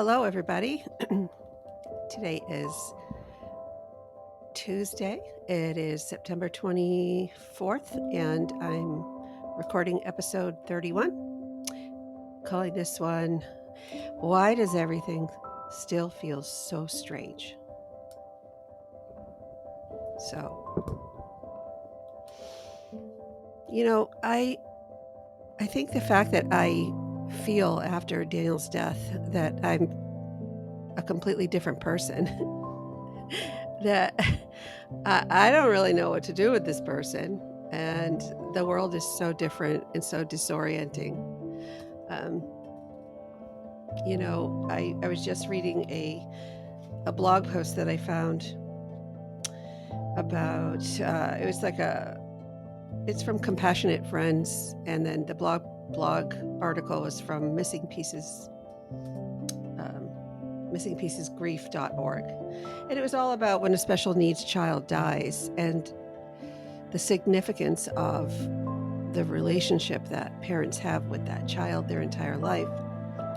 Hello, everybody. Today is Tuesday. It is September 24th, and I'm recording episode 31, calling this one, Why Does Everything Still Feel So Strange? I think the fact that I feel after Daniel's death that I'm a completely different person, that I don't really know what to do with this person. And the world is so different and so disorienting. Um, I was just reading a blog post that I found about, it's from Compassionate Friends. And then the blog article was from missingpiecesgrief.org. And it was all about when a special needs child dies and the significance of the relationship that parents have with that child their entire life,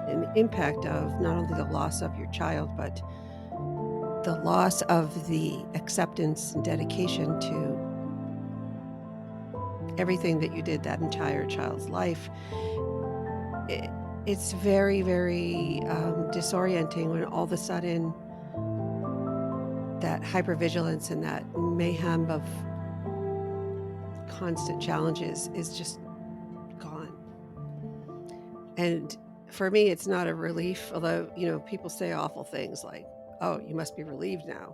and the impact of not only the loss of your child, but the loss of the acceptance and dedication to everything that you did that entire child's life. It's very, very disorienting when all of a sudden that hypervigilance and that mayhem of constant challenges is just gone. And for me, it's not a relief, although, people say awful things like, oh, you must be relieved now.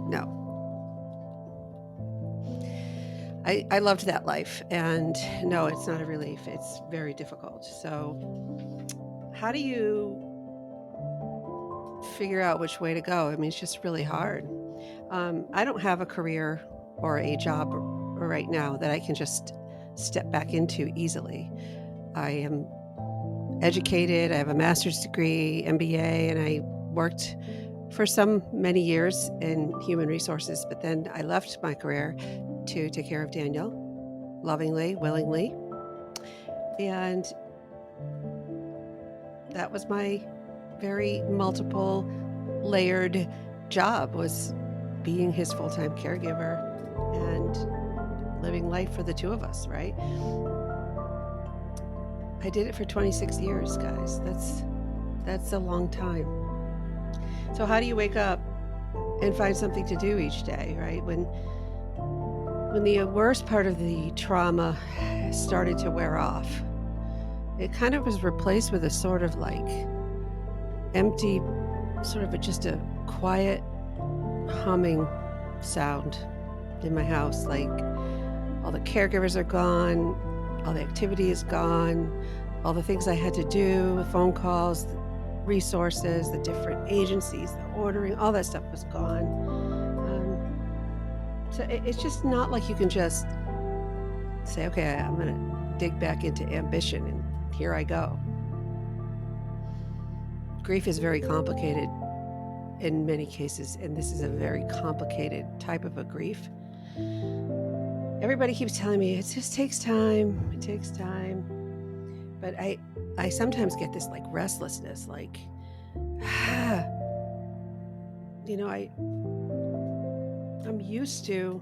No. I loved that life, and no, it's not a relief. It's very difficult. So how do you figure out which way to go? I mean, it's just really hard. I don't have a career or a job right now that I can just step back into easily. I am educated. I have a master's degree, MBA, and I worked for many years in human resources, but then I left my career to take care of Daniel, lovingly, willingly. And that was my very multiple layered job, was being his full-time caregiver and living life for the two of us, right? I did it for 26 years, guys. That's a long time. So how do you wake up and find something to do each day, right? When the worst part of the trauma started to wear off, it kind of was replaced with a sort of like empty, just a quiet humming sound in my house. Like all the caregivers are gone, all the activity is gone, all the things I had to do, phone calls, the resources, the different agencies, the ordering, all that stuff was gone. So it's just not like you can just say, okay, I'm going to dig back into ambition and here I go. Grief is very complicated in many cases, and this is a very complicated type of a grief. Everybody keeps telling me it just takes time. It takes time. But I sometimes get this like restlessness, like, I'm used to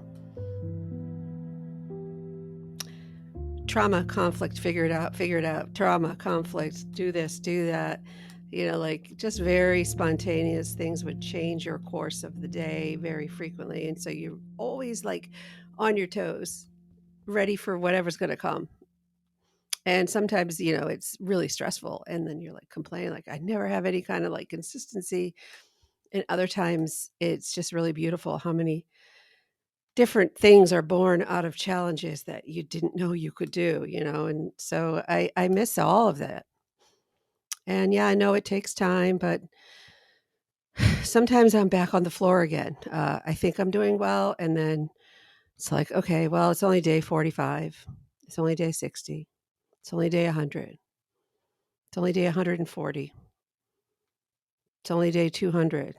trauma, conflict, figure it out, trauma, conflict, do this, do that. Like just very spontaneous things would change your course of the day very frequently. And so you're always like on your toes, ready for whatever's going to come. And sometimes, it's really stressful. And then you're like complaining, like, I never have any kind of like consistency. And other times it's just really beautiful how many different things are born out of challenges that you didn't know you could do, and so I miss all of that. And yeah, I know it takes time, but sometimes I'm back on the floor again. I think I'm doing well, and then it's like, okay, well, it's only day 45. It's only day 60. It's only day 100. It's only day 140. It's only day 200.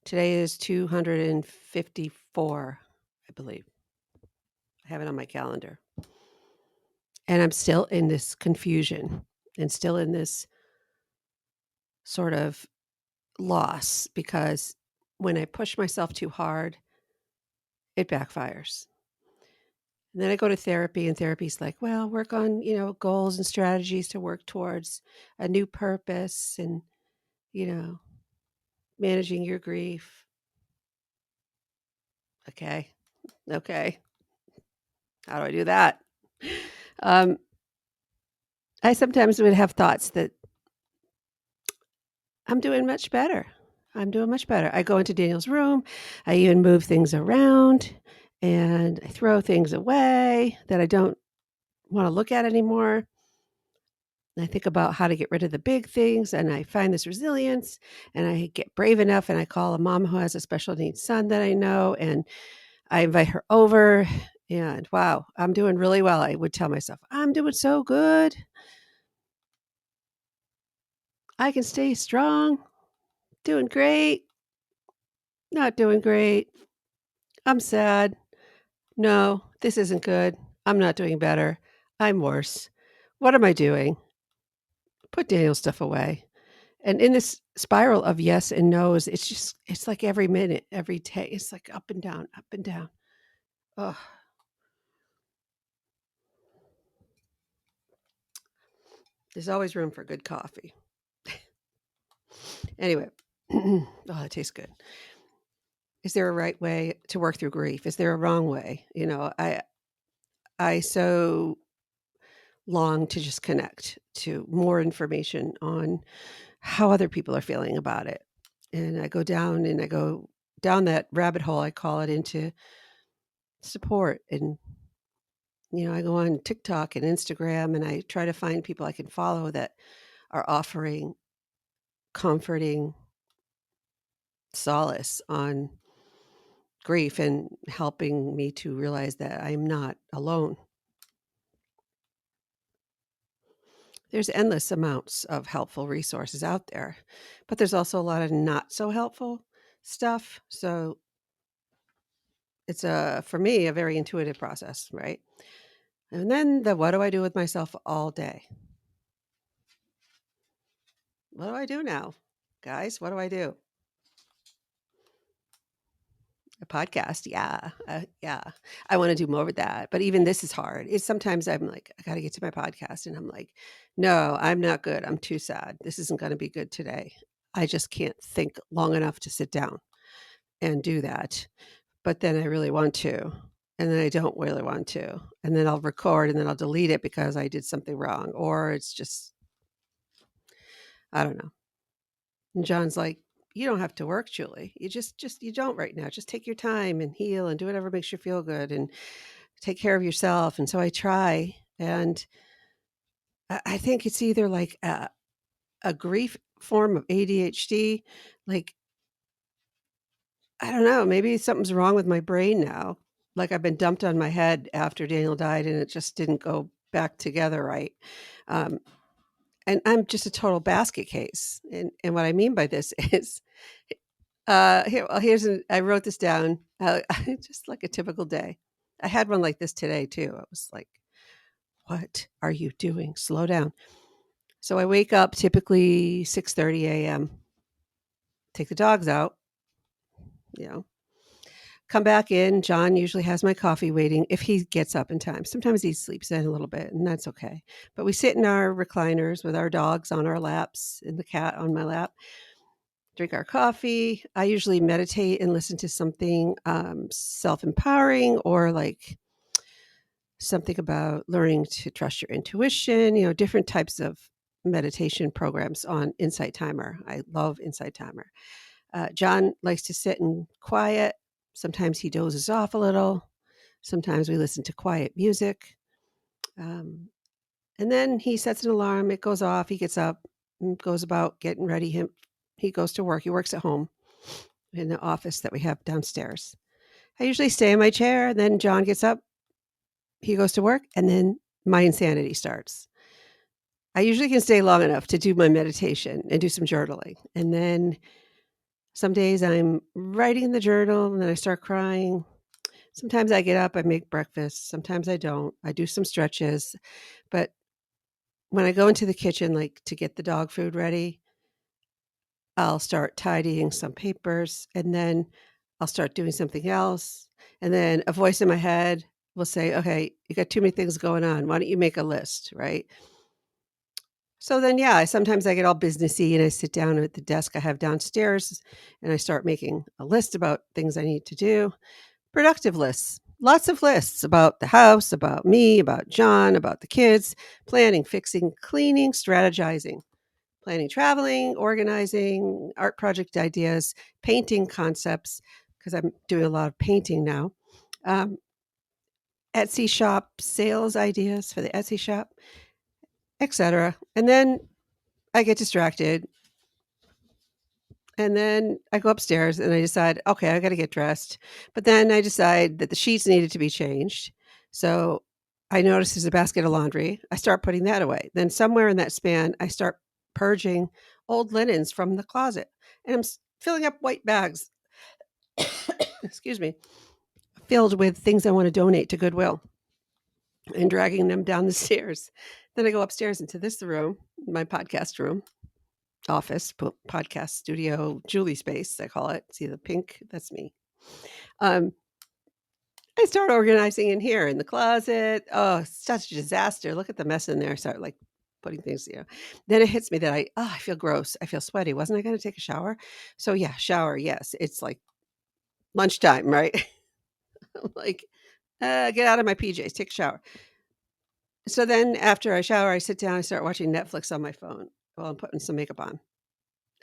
Today is 254, I believe. I have it on my calendar. And I'm still in this confusion and still in this sort of loss because when I push myself too hard, it backfires. And then I go to therapy, and therapy's like, well, work on, goals and strategies to work towards a new purpose and, you know, managing your grief. Okay. Okay. How do I do that? Um, I sometimes would have thoughts that I'm doing much better. I'm doing much better. I go into Daniel's room. I even move things around and I throw things away that I don't want to look at anymore. And I think about how to get rid of the big things and I find this resilience and I get brave enough and I call a mom who has a special needs son that I know and I invite her over and wow, I'm doing really well. I would tell myself, I'm doing so good. I can stay strong, doing great, not doing great. I'm sad. No, this isn't good. I'm not doing better. I'm worse. What am I doing? Put Daniel's stuff away. And in this spiral of yes and no's, it's like every minute, every day, it's like up and down, up and down. Oh, there's always room for good coffee. Anyway, oh, that tastes good. Is there a right way to work through grief? Is there a wrong way? I so long to just connect to more information on how other people are feeling about it. And I go down that rabbit hole, I call it, into support. And, I go on TikTok and Instagram and I try to find people I can follow that are offering comforting solace on grief and helping me to realize that I'm not alone. There's endless amounts of helpful resources out there, but there's also a lot of not so helpful stuff. So it's for me, a very intuitive process, right? And then what do I do with myself all day? What do I do now? Guys, what do I do? A podcast. Yeah. Yeah. I want to do more with that. But even this is hard. It's sometimes I'm like, I got to get to my podcast. And I'm like, no, I'm not good. I'm too sad. This isn't going to be good today. I just can't think long enough to sit down and do that. But then I really want to. And then I don't really want to. And then I'll record and then I'll delete it because I did something wrong. Or it's just, I don't know. And John's like, you don't have to work, Julie. You don't right now. Just take your time and heal and do whatever makes you feel good and take care of yourself. And so I try. And I think it's either like a grief form of ADHD. Like, I don't know, maybe something's wrong with my brain now. Like I've been dumped on my head after Daniel died and it just didn't go back together right. Um, and I'm just a total basket case. And what I mean by this is I wrote this down, just like a typical day. I had one like this today too. I was like, "What are you doing? Slow down." So I wake up typically 6:30 a.m., take the dogs out, you know, come back in. John usually has my coffee waiting if he gets up in time. Sometimes he sleeps in a little bit, and that's okay. But we sit in our recliners with our dogs on our laps and the cat on my lap, drink our coffee. I usually meditate and listen to something self-empowering or like something about learning to trust your intuition, different types of meditation programs on Insight Timer. I love Insight Timer. John likes to sit in quiet. Sometimes he dozes off a little. Sometimes we listen to quiet music. Um, and then he sets an alarm. It goes off. He gets up and goes about getting ready. He goes to work. He works at home in the office that we have downstairs. I usually stay in my chair. Then John gets up. He goes to work. And then my insanity starts. I usually can stay long enough to do my meditation and do some journaling. And then some days I'm writing in the journal and then I start crying. Sometimes I get up, I make breakfast. Sometimes I don't. I do some stretches. But when I go into the kitchen, like to get the dog food ready, I'll start tidying some papers and then I'll start doing something else. And then a voice in my head will say, okay, you got too many things going on. Why don't you make a list? Right. So then, yeah, sometimes I get all businessy and I sit down at the desk I have downstairs and I start making a list about things I need to do. Productive lists, lots of lists about the house, about me, about John, about the kids, planning, fixing, cleaning, strategizing, planning, traveling, organizing, art project ideas, painting concepts, because I'm doing a lot of painting now. Um, Etsy shop sales ideas for the Etsy shop, etc. And then I get distracted. And then I go upstairs and I decide, okay, I got to get dressed. But then I decide that the sheets needed to be changed. So I notice there's a basket of laundry. I start putting that away. Then somewhere in that span, I start purging old linens from the closet. And I'm filling up white bags, excuse me, filled with things I want to donate to Goodwill and dragging them down the stairs. Then I go upstairs into this room, my podcast room, office, podcast studio, Julie space, I call it. See the pink? That's me. Um, I start organizing in here in the closet. Oh, such a disaster. Look at the mess in there. I start like putting things, Then it hits me that I feel gross. I feel sweaty. Wasn't I going to take a shower? So yeah, shower. Yes. It's like lunchtime, right? I'm like, get out of my PJs, take a shower. So then after I shower, I sit down, I start watching Netflix on my phone while I'm putting some makeup on.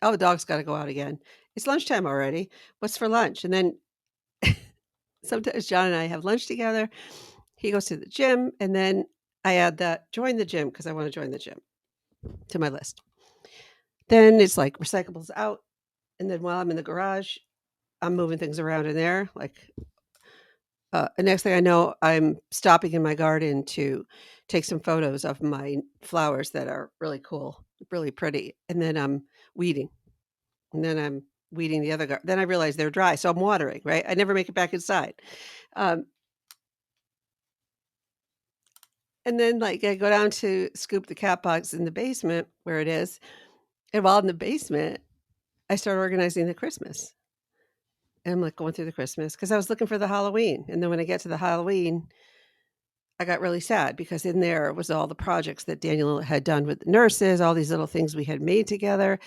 Oh, the dog's got to go out again. It's lunchtime already. What's for lunch? And then sometimes John and I have lunch together. He goes to the gym, and then I add that join the gym because I want to join the gym to my list. Then it's like recyclables out. And then while I'm in the garage, I'm moving things around in there. Like the next thing I know, I'm stopping in my garden to take some photos of my flowers that are really cool, really pretty. And then I'm weeding. And then I'm weeding the other garden. Then I realize they're dry. So I'm watering, right? I never make it back inside. Um, And then, like, I go down to scoop the cat box in the basement where it is, and while in the basement, I start organizing the Christmas. And I'm, like, going through the Christmas because I was looking for the Halloween, and then when I get to the Halloween, I got really sad because in there was all the projects that Daniel had done with the nurses, all these little things we had made together,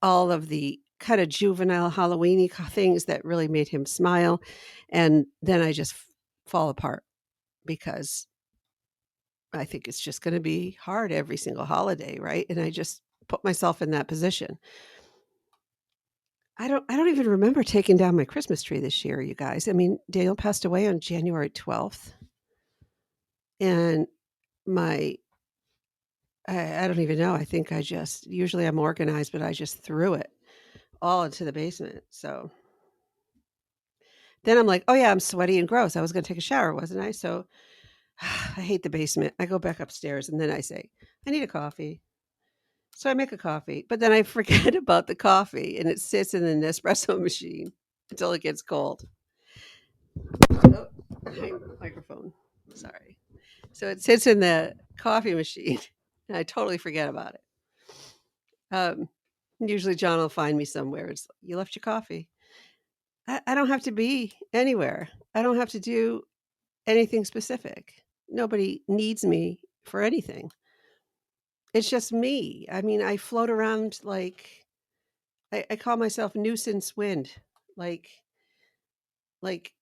all of the kinda juvenile Halloweeny things that really made him smile, and then I just fall apart because I think it's just gonna be hard every single holiday, right? And I just put myself in that position. I don't even remember taking down my Christmas tree this year, you guys. I mean, Daniel passed away on January 12th, and my I don't even know. I think I just usually I'm organized, but I just threw it all into the basement. So then I'm like, "Oh, yeah, I'm sweaty and gross. I was gonna take a shower, wasn't I?" So I hate the basement. I go back upstairs, and then I say, "I need a coffee." So I make a coffee, but then I forget about the coffee and it sits in the Nespresso machine until it gets cold. Oh, microphone. Sorry. So it sits in the coffee machine and I totally forget about it. Um, Usually John will find me somewhere. It's you left your coffee. I don't have to be anywhere. I don't have to do anything specific. Nobody needs me for anything. It's just me. I mean, I float around like I call myself nuisance wind. Like like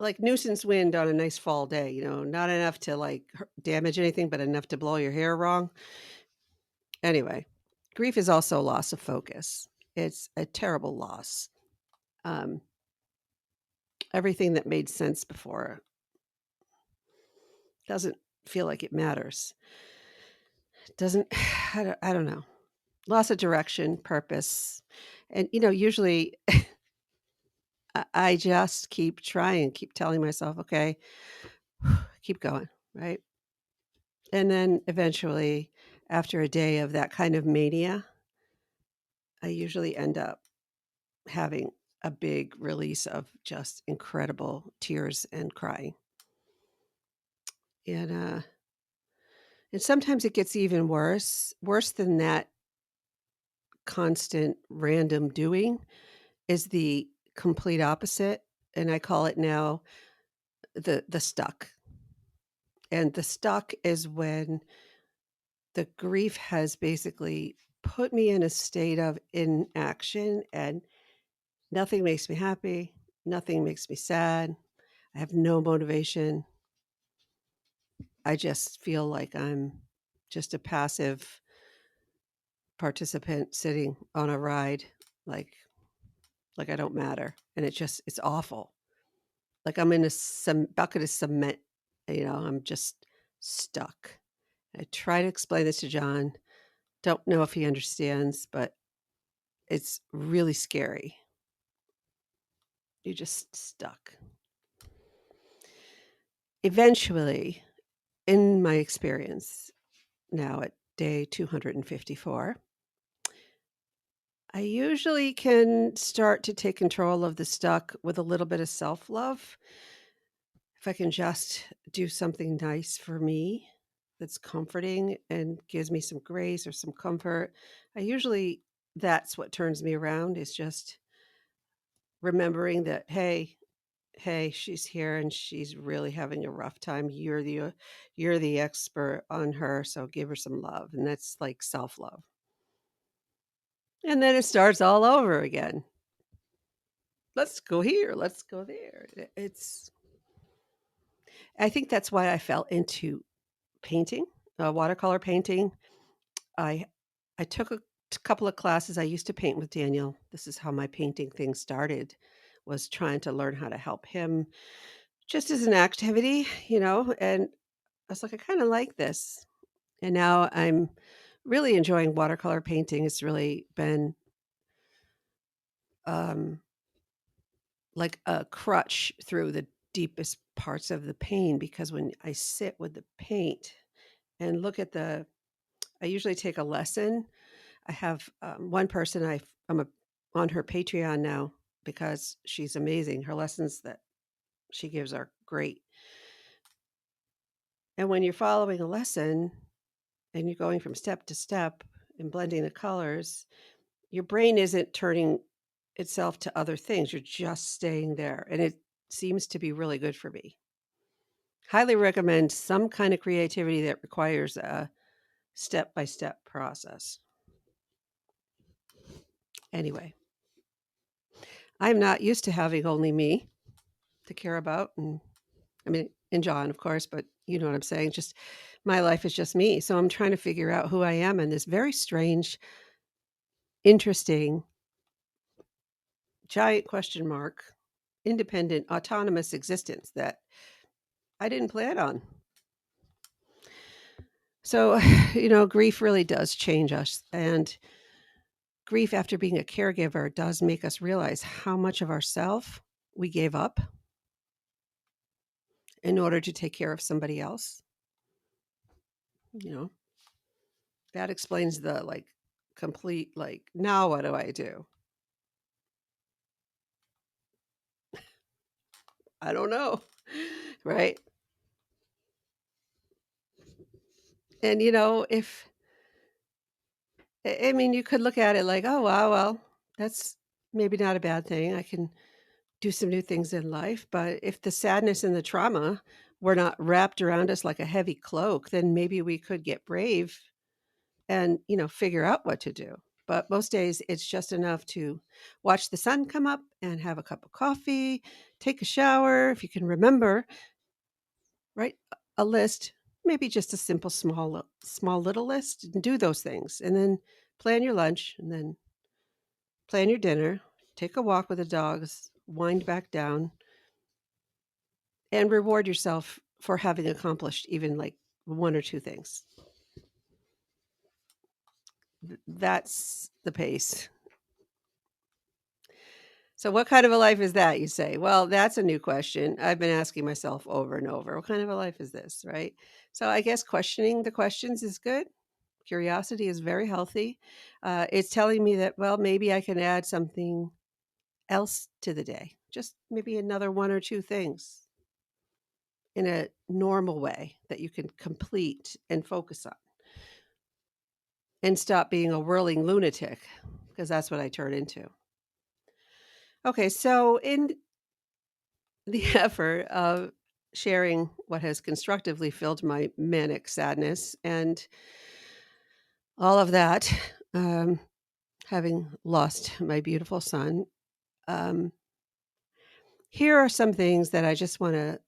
like nuisance wind on a nice fall day, not enough to like damage anything, but enough to blow your hair wrong. Anyway, grief is also loss of focus. It's a terrible loss. Um, Everything that made sense before doesn't feel like it matters. Doesn't, I don't know. Loss of direction, purpose. And, usually I just keep trying, keep telling myself, okay, keep going, right? And then eventually, after a day of that kind of mania, I usually end up having a big release of just incredible tears and crying. And And sometimes it gets even worse than that constant random doing is the complete opposite, and I call it now the stuck. And the stuck is when the grief has basically put me in a state of inaction, and nothing makes me happy, nothing makes me sad. I have no motivation. I just feel like I'm just a passive participant sitting on a ride, like like I don't matter, and it's awful. Like I'm in a some bucket of cement, I'm just stuck. I try to explain this to John. Don't know if he understands, but it's really scary. You're just stuck. Eventually, in my experience now at day 254, I usually can start to take control of the stuck with a little bit of self love. If I can just do something nice for me that's comforting and gives me some grace or some comfort, I usually that's what turns me around is just remembering that, hey, she's here and she's really having a rough time. You're the expert on her, so give her some love. And that's like self-love. And then it starts all over again. Let's go here, let's go there. It's I think that's why I fell into painting, watercolor painting. I I took a couple of classes. I used to paint with Daniel. This is how my painting thing started, was trying to learn how to help him just as an activity, and I was like, I kind of like this. And now I'm really enjoying watercolor painting. It's really been um, like a crutch through the deepest parts of the pain because when I sit with the paint and look at I usually take a lesson. I have one person on her Patreon now because she's amazing. Her lessons that she gives are great. And when you're following a lesson and you're going from step to step and blending the colors, your brain isn't turning itself to other things. You're just staying there. And it seems to be really good for me. Highly recommend some kind of creativity that requires a step by step process. Anyway, I'm not used to having only me to care about. And I mean, and John, of course, but you know what I'm saying. Just my life is just me. So I'm trying to figure out who I am in this very strange, interesting, giant question mark, independent, autonomous existence that I didn't plan on. So, grief really does change us. And grief after being a caregiver does make us realize how much of ourself we gave up in order to take care of somebody else. You know, that explains the complete, now what do I do? I don't know. Right. And, if, I mean, you could look at it like, oh, wow, well, that's maybe not a bad thing. I can do some new things in life. But if the sadness and the trauma were not wrapped around us like a heavy cloak, then maybe we could get brave and, figure out what to do. But most days it's just enough to watch the sun come up and have a cup of coffee, take a shower. If you can remember, write a list, maybe just a simple, small little list, and do those things. And then plan your lunch and then plan your dinner, take a walk with the dogs, wind back down, and reward yourself for having accomplished even like one or two things. That's the pace. So, what kind of a life is that, you say? Well, that's a new question. I've been asking myself over and over. What kind of a life is this, right? So, I guess questioning the questions is good. Curiosity is very healthy. It's telling me that, well, maybe I can add something else to the day, just maybe another one or two things. in a normal way that you can complete and focus on and stop being a whirling lunatic, because that's what I turn into. Okay, so in the effort of sharing what has constructively filled my manic sadness and all of that, um, having lost my beautiful son, um, here are some things that I just want to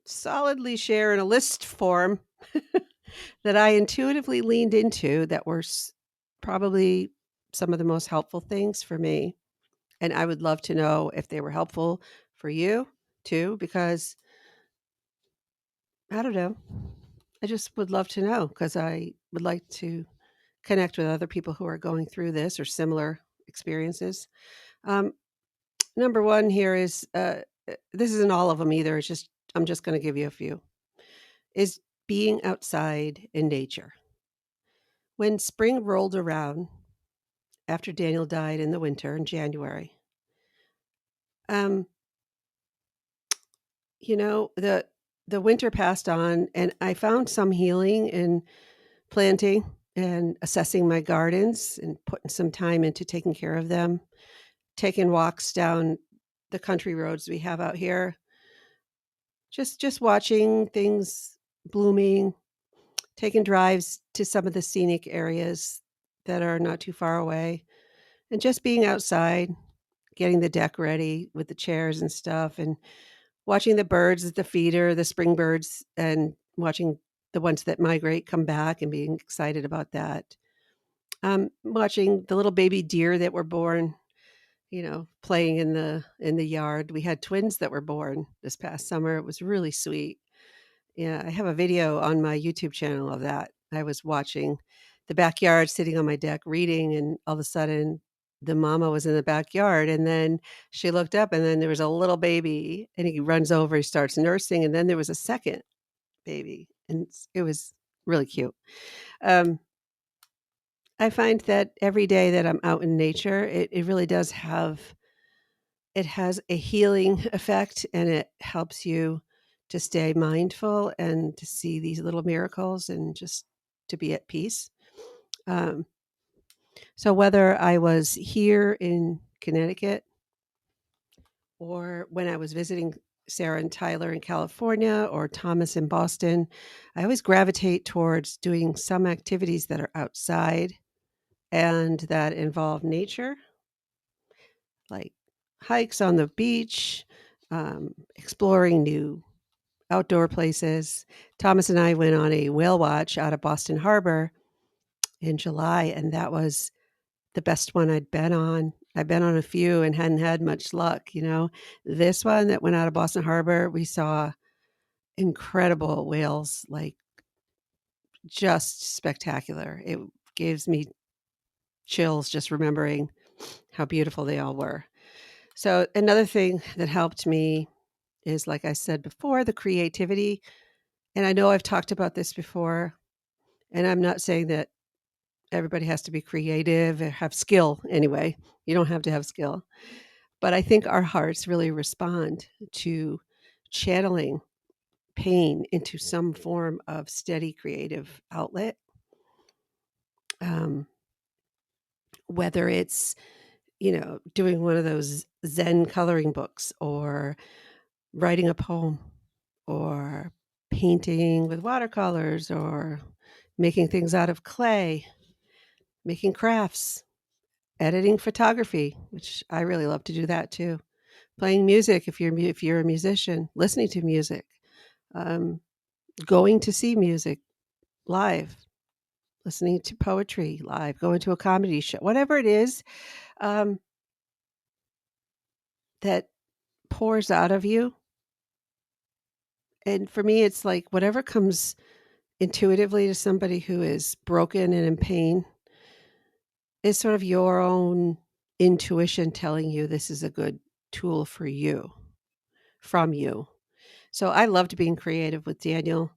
solidly share in a list form that I intuitively leaned into that were probably some of the most helpful things for me. And I would love to know if they were helpful for you too, because I don't know. I just would love to know because I would like to connect with other people who are going through this or similar experiences. Um, Number one here is this isn't all of them either. It's just, I'm just going to give you a few, is being outside in nature. When spring rolled around after Daniel died in the winter in January, um, the winter passed on, and I found some healing in planting and assessing my gardens and putting some time into taking care of them, taking walks down the country roads we have out here, just watching things blooming, taking drives to some of the scenic areas that are not too far away, and just being outside, getting the deck ready with the chairs and stuff, and watching the birds at the feeder, the spring birds, and watching the ones that migrate come back and being excited about that. Watching the little baby deer that were born, playing in the yard. We had twins that were born this past summer. It was really sweet. Yeah, I have a video on my YouTube channel of that. I was watching the backyard, sitting on my deck reading, and all of a sudden the mama was in the backyard, and then she looked up, and then there was a little baby, and he runs over, he starts nursing, and then there was a second baby, and it was really cute. Um, I find that every day that I'm out in nature, it really does have it has a healing effect, and it helps you to stay mindful and to see these little miracles and just to be at peace. Um, so whether I was here in Connecticut or when I was visiting Sarah and Tyler in California or Thomas in Boston, I always gravitate towards doing some activities that are outside and that involve nature, like hikes on the beach, exploring new outdoor places. Thomas and I went on a whale watch out of Boston Harbor in July, and that was the best one I'd been on. I've been on a few and hadn't had much luck, This one that went out of Boston Harbor, we saw incredible whales, like just spectacular. It gives me chills just remembering how beautiful they all were. So another thing that helped me is, like I said before, the creativity. And I know I've talked about this before, and I'm not saying that everybody has to be creative or have skill anyway. You don't have to have skill. But I think our hearts really respond to channeling pain into some form of steady creative outlet. Um, whether it's, doing one of those Zen coloring books or writing a poem or painting with watercolors or making things out of clay, making crafts, editing photography, which I really love to do that too. Playing music if you're a musician, listening to music, um, going to see music live, listening to poetry live, going to a comedy show, whatever it is um, that pours out of you. And for me, it's like whatever comes intuitively to somebody who is broken and in pain is sort of your own intuition telling you this is a good tool for you, from you. So I loved being creative with Daniel,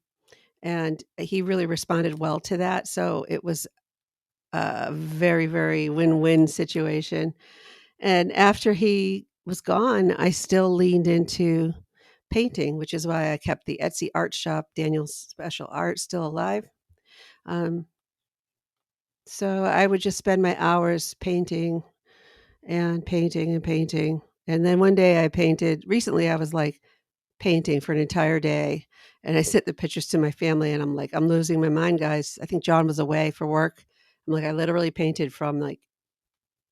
and he really responded well to that. So it was a very, very win-win situation. And after he was gone, I still leaned into painting, which is why I kept the Etsy art shop, Daniel's Special Art, still alive. Um, so I would just spend my hours painting and painting and painting. And then one day I painted, recently I was like painting for an entire day. And I sent the pictures to my family and I'm like, I'm losing my mind, guys. I think John was away for work. I'm like, I literally painted from like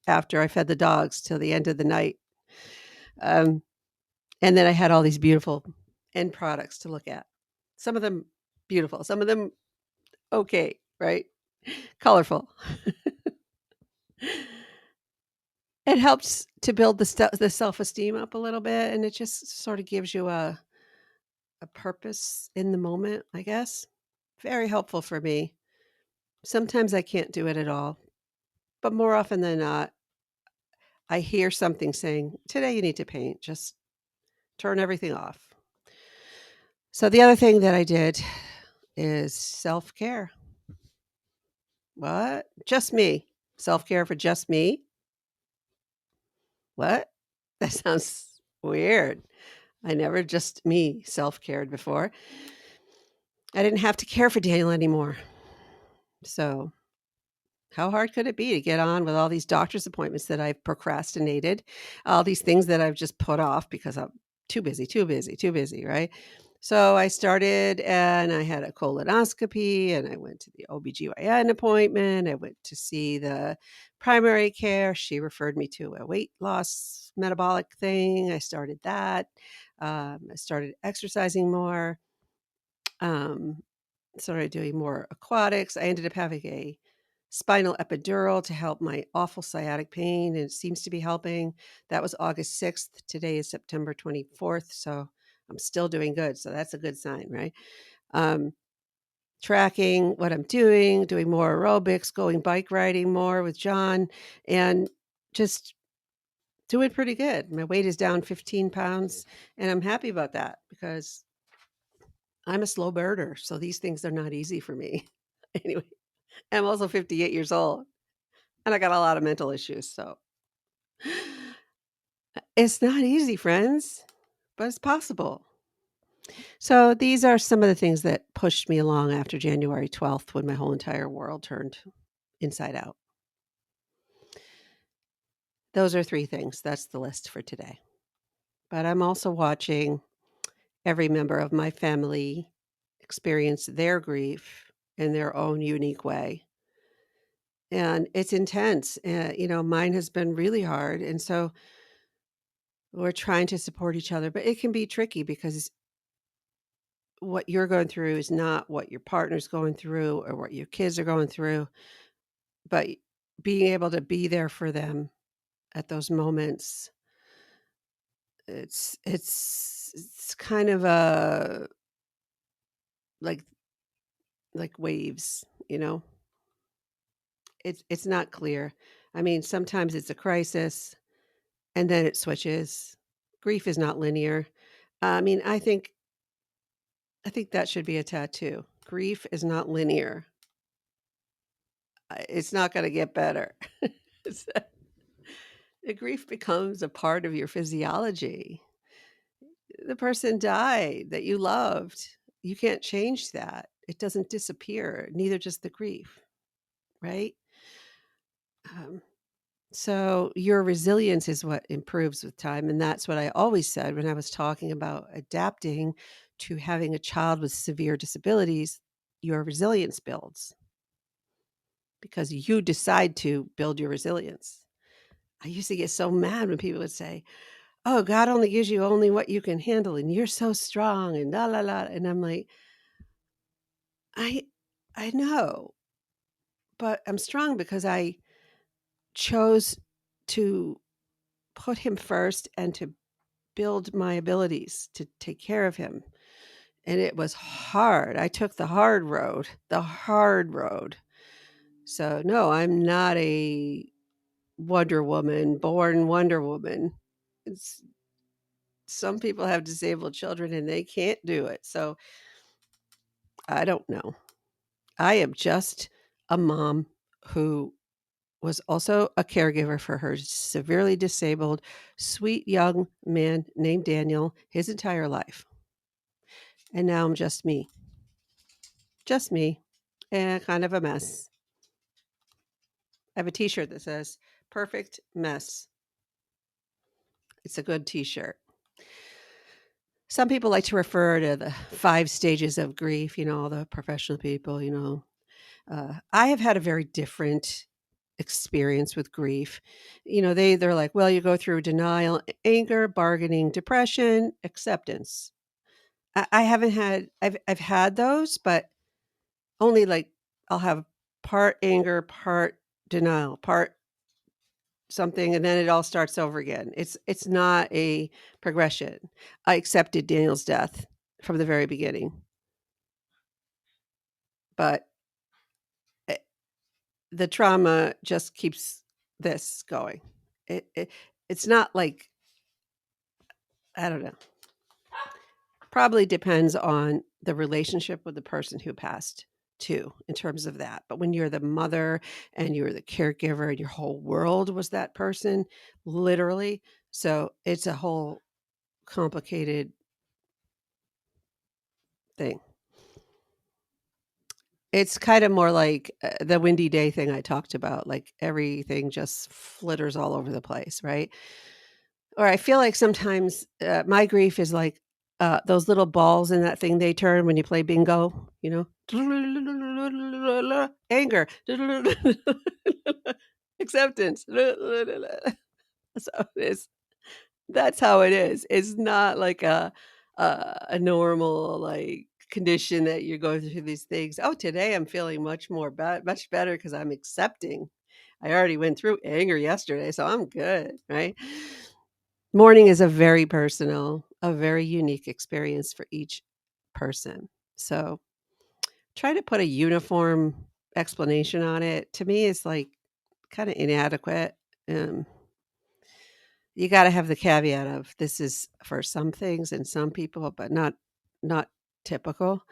after I fed the dogs till the end of the night. Um, and then I had all these beautiful end products to look at. Some of them beautiful, some of them okay, right? Colorful. It helps to build the self-esteem up a little bit, and it just sort of gives you a purpose in the moment, I guess. Very helpful for me. Sometimes I can't do it at all, but more often than not, I hear something saying, "Today you need to paint. Just turn everything off." So the other thing that I did is self-care. What? Just me. Self-care for just me? What? That sounds weird. I never just me self-cared before. I didn't have to care for Daniel anymore. So, how hard could it be to get on with all these doctor's appointments that I've procrastinated, all these things that I've just put off because I'm too busy, too busy, too busy, right? So I started and I had a colonoscopy and I went to the OBGYN appointment. I went to see the primary care. She referred me to a weight loss metabolic thing. I started that. I started exercising more. Um, Started doing more aquatics. I ended up having a spinal epidural to help my awful sciatic pain, and it seems to be helping. That was August 6th. Today is September 24th, so I'm still doing good. So that's a good sign, right? Um, Tracking what I'm doing more aerobics, going bike riding more with John, and just doing pretty good. My weight is down 15 pounds, and I'm happy about that because I'm a slow burner. So these things are not easy for me. Anyway, I'm also 58 years old and I got a lot of mental issues. So it's not easy, friends, but it's possible. So these are some of the things that pushed me along after January 12th when my whole entire world turned inside out. Those are 3 things. That's the list for today. But I'm also watching every member of my family experience their grief in their own unique way. And it's intense. Mine has been really hard. And so we're trying to support each other, but it can be tricky because what you're going through is not what your partner's going through or what your kids are going through, but being able to be there for them at those moments, it's kind of a like waves, you know. It's not clear. I mean, sometimes it's a crisis and then it switches. Grief is not linear. I mean, I think that should be a tattoo. Grief is not linear. It's not going to get better. So, the grief becomes a part of your physiology. The person died that you loved. You can't change that. It doesn't disappear, neither does the grief, right? Um, so your resilience is what improves with time. And that's what I always said when I was talking about adapting to having a child with severe disabilities. Your resilience builds because you decide to build your resilience. I used to get so mad when people would say, "Oh, God only gives you only what you can handle, and you're so strong," and la la la. And I'm like, I I know, but I'm strong because I chose to put him first and to build my abilities to take care of him. And it was hard. I took the hard road, the hard road. So no, I'm not a Wonder Woman, born Wonder Woman. It's some people have disabled children and they can't do it. So I don't know. I am just a mom who was also a caregiver for her severely disabled, sweet young man named Daniel his entire life. And now I'm just me. Just me. And kind of a mess. I have a t-shirt that says perfect mess. It's a good t-shirt. Some people like to refer to the 5 stages of grief, all the professional people, I have had a very different experience with grief. They're like, well, you go through denial, anger, bargaining, depression, acceptance. I haven't had I've had those, but only like I'll have part anger, part denial, part something, and then it all starts over again. It's not a progression. I accepted Daniel's death from the very beginning, but eh, the trauma just keeps this going. It's not like I don't know. Probably depends on the relationship with the person who passed too, in terms of that. But when you're the mother and you're the caregiver and your whole world was that person, literally, so it's a whole complicated thing. It's kind of more like the windy day thing I talked about, like everything just flitters all over the place, right? Or I feel like sometimes my grief is like those little balls in that thing they turn when you play bingo, anger, acceptance. So it's that's how it is. It's not like a normal like condition that you're going through these things. Oh, today I'm feeling much better because I'm accepting. I already went through anger yesterday, so I'm good, right? Mourning is a very unique experience for each person. So try to put a uniform explanation on it. To me, is like kind of inadequate. Um, you got to have the caveat of this is for some things and some people, but not typical.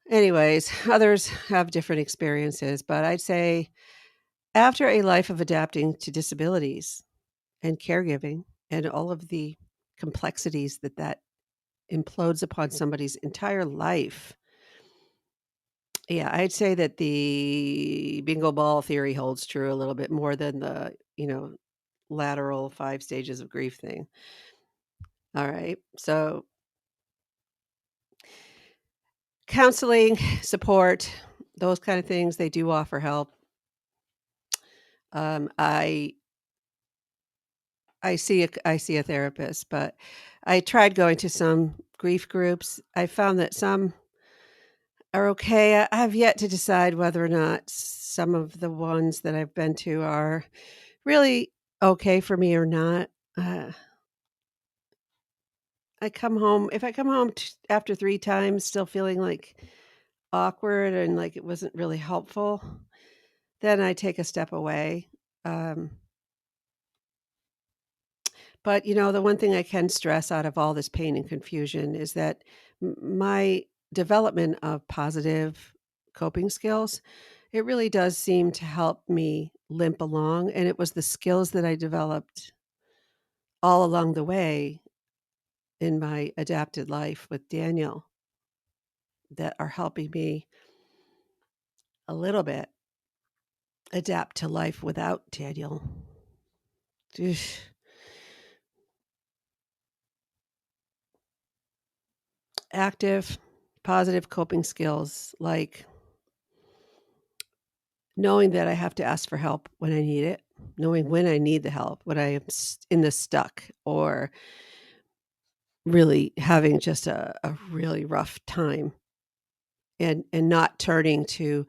Anyways, others have different experiences, but I'd say after a life of adapting to disabilities and caregiving and all of the complexities that implodes upon somebody's entire life. Yeah, I'd say that the bingo ball theory holds true a little bit more than the, lateral 5 stages of grief thing. All right. So, counseling, support, those kind of things, they do offer help. Um, I I see a therapist, but I tried going to some grief groups. I found that some are okay. I have yet to decide whether or not some of the ones that I've been to are really okay for me or not. Uh, if I come home after 3 times still feeling like awkward and like it wasn't really helpful, then I take a step away. Um, but the one thing I can stress out of all this pain and confusion is that my development of positive coping skills, it really does seem to help me limp along. And it was the skills that I developed all along the way in my adapted life with Daniel that are helping me a little bit adapt to life without Daniel. Active, positive coping skills like knowing that I have to ask for help when I need it, knowing when I need the help, when I am in the stuck or really having just a really rough time and not turning to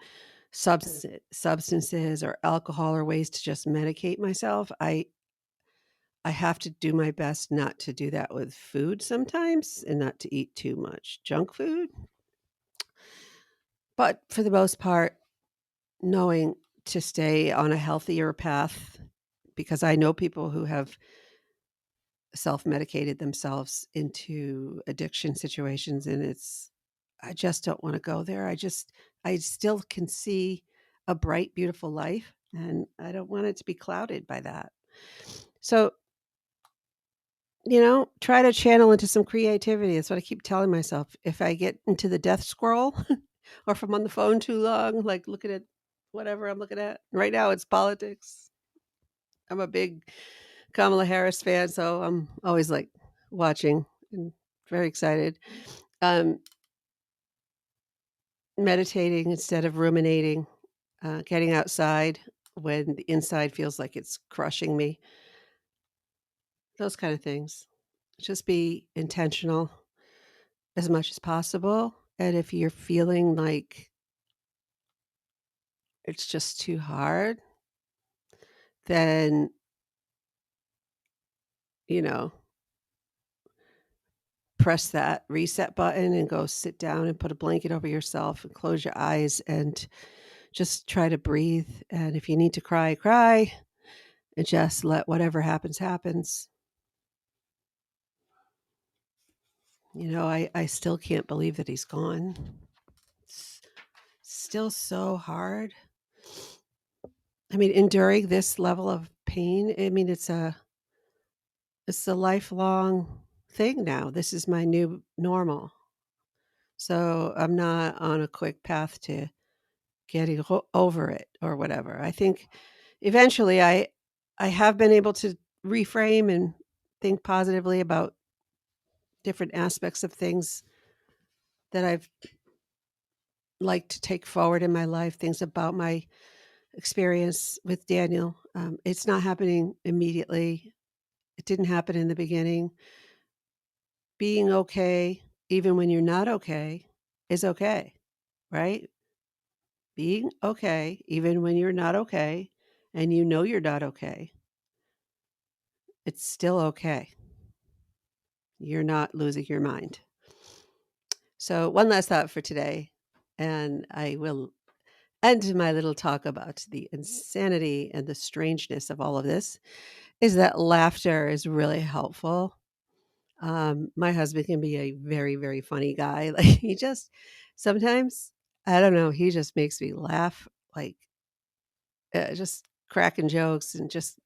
substances or alcohol or ways to just medicate myself. I have to do my best not to do that with food sometimes and not to eat too much junk food. But for the most part, knowing to stay on a healthier path because I know people who have self-medicated themselves into addiction situations and I just don't want to go there. I still can see a bright beautiful life and I don't want it to be clouded by that. So, try to channel into some creativity. That's what I keep telling myself. If I get into the death scroll or if I'm on the phone too long, like looking at whatever I'm looking at. Right now it's politics. I'm a big Kamala Harris fan, so I'm always like watching and very excited. Um, Meditating instead of ruminating, getting outside when the inside feels like it's crushing me, those kind of things. Just be intentional as much as possible. And if you're feeling like it's just too hard, then, you know, press that reset button and go sit down and put a blanket over yourself and close your eyes and just try to breathe. And if you need to cry, cry and just let whatever happens, happens. I still can't believe that he's gone. It's still so hard. I mean, enduring this level of pain, I mean, it's a lifelong thing now. This is my new normal. So I'm not on a quick path to getting over it or whatever. I think eventually I have been able to reframe and think positively about different aspects of things that I've liked to take forward in my life, things about my experience with Daniel. It's not happening immediately. It didn't happen in the beginning. Being okay, even when you're not okay, is okay, right? Being okay, even when you're not okay, and you're not okay, it's still okay. You're not losing your mind. So, one last thought for today, and I will end my little talk about the insanity and the strangeness of all of this, is that laughter is really helpful. My husband can be a very, very funny guy. Like he just sometimes, I don't know, he just makes me laugh, like just cracking jokes and just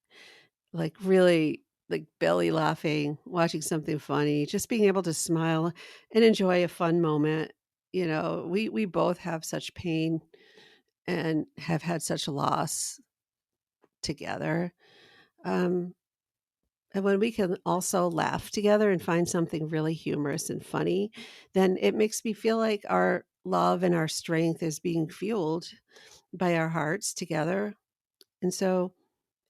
like really like belly laughing, watching something funny, just being able to smile and enjoy a fun moment. We both have such pain and have had such loss together. Um, and when we can also laugh together and find something really humorous and funny, then it makes me feel like our love and our strength is being fueled by our hearts together. And so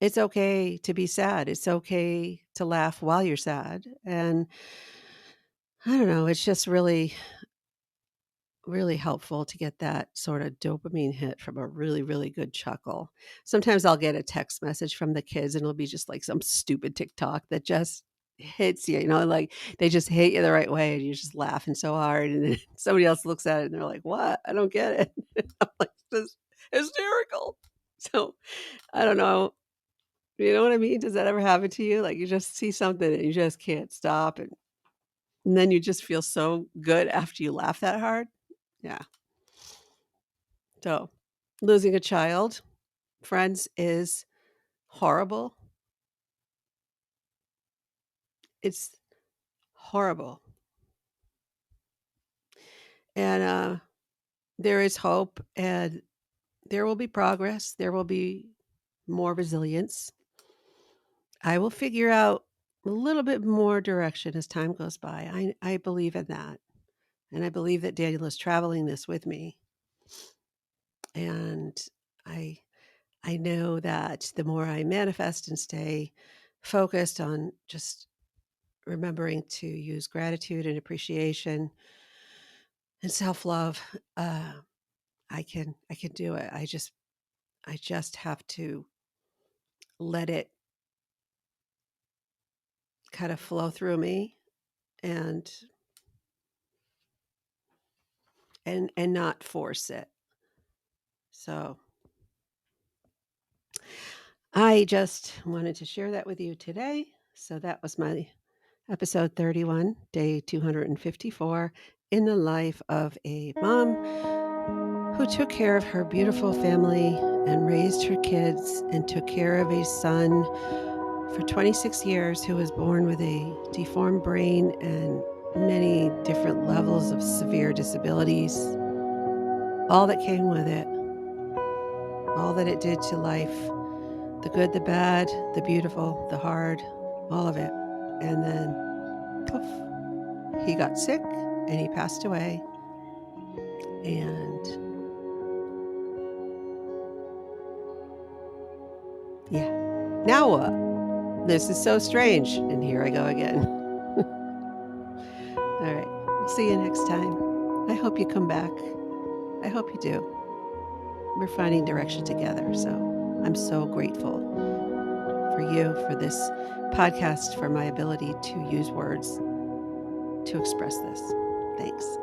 it's okay to be sad. It's okay to laugh while you're sad. And I don't know, it's just really, really helpful to get that sort of dopamine hit from a really, really good chuckle. Sometimes I'll get a text message from the kids and it'll be just like some stupid TikTok that just hits you, like they just hit you the right way and you're just laughing so hard. And then somebody else looks at it and they're like, what? I don't get it. I'm like, this is hysterical. So I don't know. You know what I mean? Does that ever happen to you? Like you just see something and you just can't stop and then you just feel so good after you laugh that hard? Yeah. So, losing a child, friends, is horrible. It's horrible. And there is hope and there will be progress. There will be more resilience. I will figure out a little bit more direction as time goes by. I believe in that. And I believe that Daniel is traveling this with me. And I I know that the more I manifest and stay focused on just remembering to use gratitude and appreciation and self-love, I can do it. I just have to let it kind of flow through me and and not force it. So I just wanted to share that with you today. So that was my episode 31, day 254, in the life of a mom who took care of her beautiful family and raised her kids and took care of a son for 26 years who was born with a deformed brain and many different levels of severe disabilities, all that came with it, all that it did to life, the good, the bad, the beautiful, the hard, all of it. And then, poof, he got sick and he passed away. And yeah, now what? This is so strange. And here I go again. All right, we'll see you next time. I hope you come back. I hope you do. We're finding direction together. So I'm so grateful for you, for this podcast, for my ability to use words to express this. Thanks.